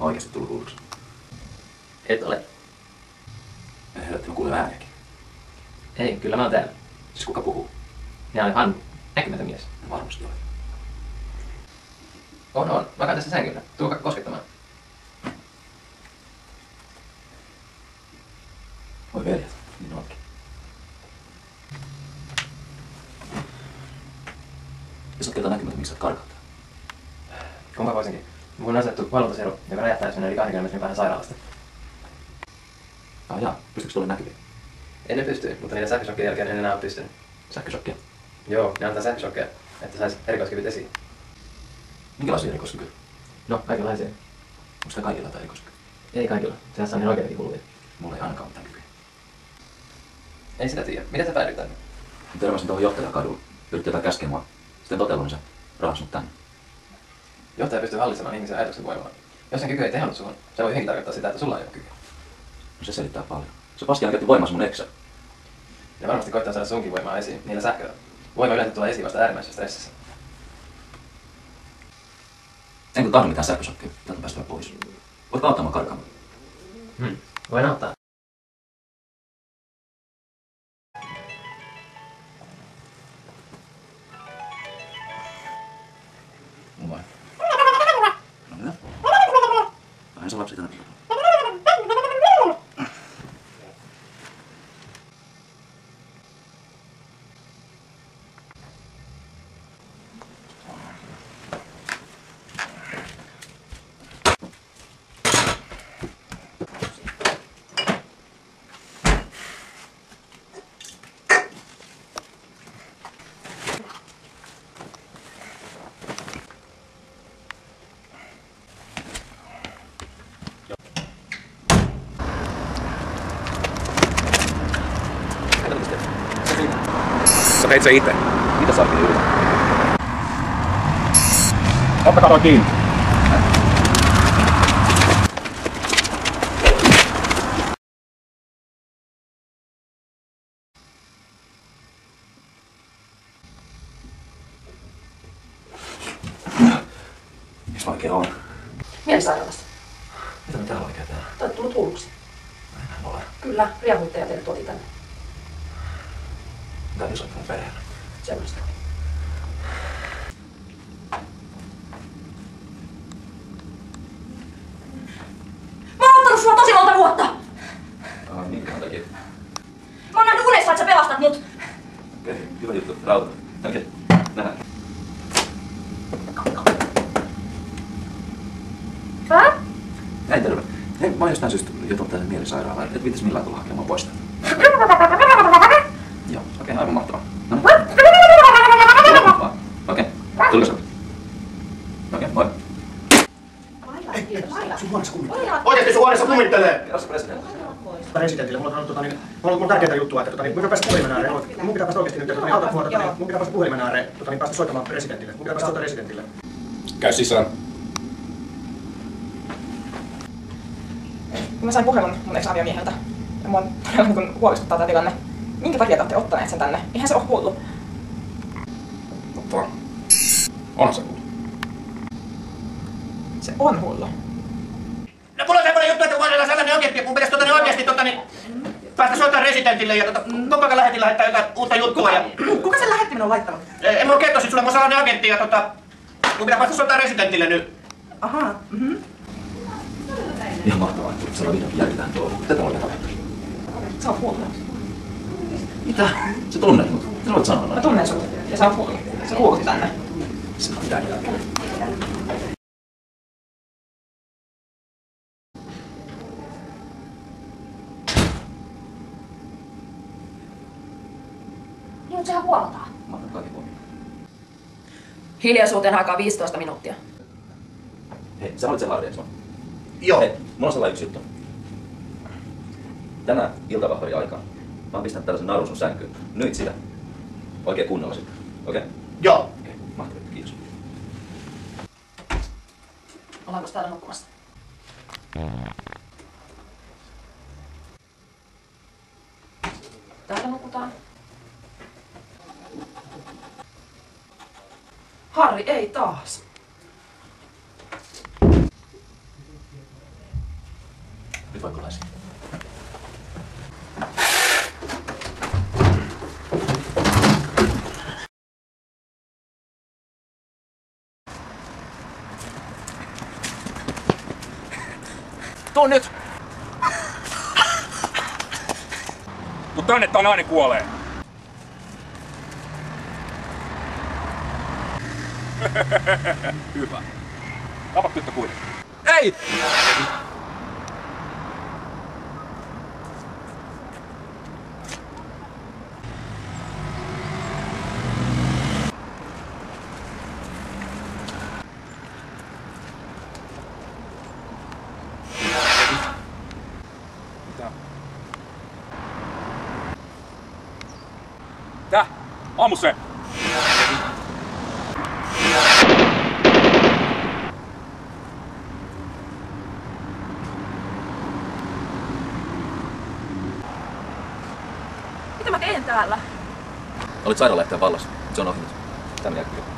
oikeasti tullut hulluksi. Et ole. Helvetti, mä kuulen ääniäkin. Ei, kyllä mä oon täällä. Siis kuka puhuu? Minä olen Hannu, näkymätön mies. Varmasti olet. On. Makaan tässä sängyllä. Tuo koskettamaan. Voi veljet, niin onkin. Jos oot kertaa näkymätön, miksi sä oot karkautta? Kumpa voisinkin. Mun on asettu valvontasero, joka räjähtää, jos mennään yli 20 metrin päähän sairaalasta. Jaa, pystyykö tuolle näkyviin? En ne pysty, mutta niiden sähköshokkien jälkeen en enää ole pystynyt. Sähköshokkia? Joo, ne antaa sähköshokkeja, että sais erikoiskyvyt esiin. Minkälaisia erikoiskykyjä? No, kaikenlaisia. Onko sitä kaikilla tai erikoiskykyjä? Ei kaikilla. Sehän on niin oikeitakin kuluvia. Mulla ei ainakaan mitään kykyä. Ei sitä tiedä. Miten sä päädyit tänne? Mä törmäsin tuohon johtajakadulla. Yritti jotain käskeä mua. Sitten toteutui, niin se rahasi mut tänne. Johtaja pystyy hallitsemaan ihmisen ajatuksen voimaa. Jos sen kyky ei tehonnut suhun, se voi hyvinkin tarkoittaa sitä, että sulla ei ole kykyä. No se selittää paljon. Se paskiainen käytti voimaa mun eksä. Ja varmasti koittaa saada sunkin voimaa esiin niillä sähköillä. Voima yleensä tulee esiin vasta äärimmäisessä stressissä. En kyllä tahdo mitään sähköshokkia. Täältä päästään pois. Voitko auttaa mua karkaamaan? Voin auttaa. Moi. No mitä? Vähän se lapsi tänne. Sä teit se itse. Mitä sä oot yrität? Ottakaa toi kiinni. Missä vaikea on? Mielisairaalassa. Mitä me täällä oikein tehdään? Te olette tullut hulluksi. Enää ole. Kyllä, riehuittaja teille tuotiin tänne. Täytyy soittaa mun perheelle. Semmoista. Mä oon ottanut sua tosi monta vuotta! Minkähän takia? Mä oon nähnyt unessa, että sä pelastat mut! Okei, hyvä juttu. Rauta. Okei, nähdään. Hä? Hei, terve. Hei, mä oon jostain syystä jutellut tänne mielisairaalaan. Et viitis millään tulla hakemaan pois täältä. Joo, okei, aivan mahtavaa. No niin. Okei, tuliko se? Okei, moi. Sun huoneessa kummittelee. Oikeesti sun huoneessa kummittelee! Kerro se presidentti. Presidentille, mulla on tärkeitä juttua, että mun pitää päästä puhelimen ääreen. Mun pitää päästä oikeesti nyt, että autat mua, mun pitää päästä puhelimen ääreen, päästä soittamaan presidentille. Mun pitää päästä soittamaan presidentille. Käy sisään. Mä sain puhelun mun ex-aviomieheltä. Ja mua todella niin huolestuttaa tää tilanne. Minkä takia te olette ottaneet sen tänne? Eihän se oo hullu. Mutta on se hullu. Se on hullu. No mulla on semmoinen juttu, että mulla on sellainen oikeesti, mun pitäisi oikeesti päästä soittamaan residentille ja koko ajan lähetin lähettää jotain uutta juttua. Kuka sen lähetti minun laittamaan? En mulla kertoisi sulle, mulla on sellainen agentti ja mun pitää päästä soittamaan residentille nyt. Ahaa, Ihan mahtavaa, että sä vihdoinkin järjitään tuolla. Mitä täällä oikein tapahtuu? Sä oot hullu. Mitä? Sä tunnet mut. Mitä sä voit sanoa Mä näin? tunnen sut. Ja sä oot hullu. Sä kuulutit tänne. Se on mitään järkeä. Niin, mutta sehän huomataan. Mä otan kaikki huomioon. Hiljaisuuteen aikaa 15 minuuttia. Hei, sä olet se Harri, eikö mä? Joo. Hei, mulla on sellainen yksi juttu. Tänään iltavahveri aikaan. Mä oon pistänyt tällaisen narun sun sänkyyn. Nyt sitä. Oikein kunnolla sitten. Okei? Okay? Joo. Okei, mahtavaa. Kiitos. Ollaanko täällä nukkumassa? Täällä nukutaan. Harri, ei taas. Tuu nyt! Tuu tänne, tää nainen kuolee. Hyvä. Tapa tyttö kuitenkin. Ei! Mitä? Tää? Ammu se! Mitä mä teen täällä? Olit sairaalayhtiön vallassa. Se on ohi nyt. Tänne jälkeen.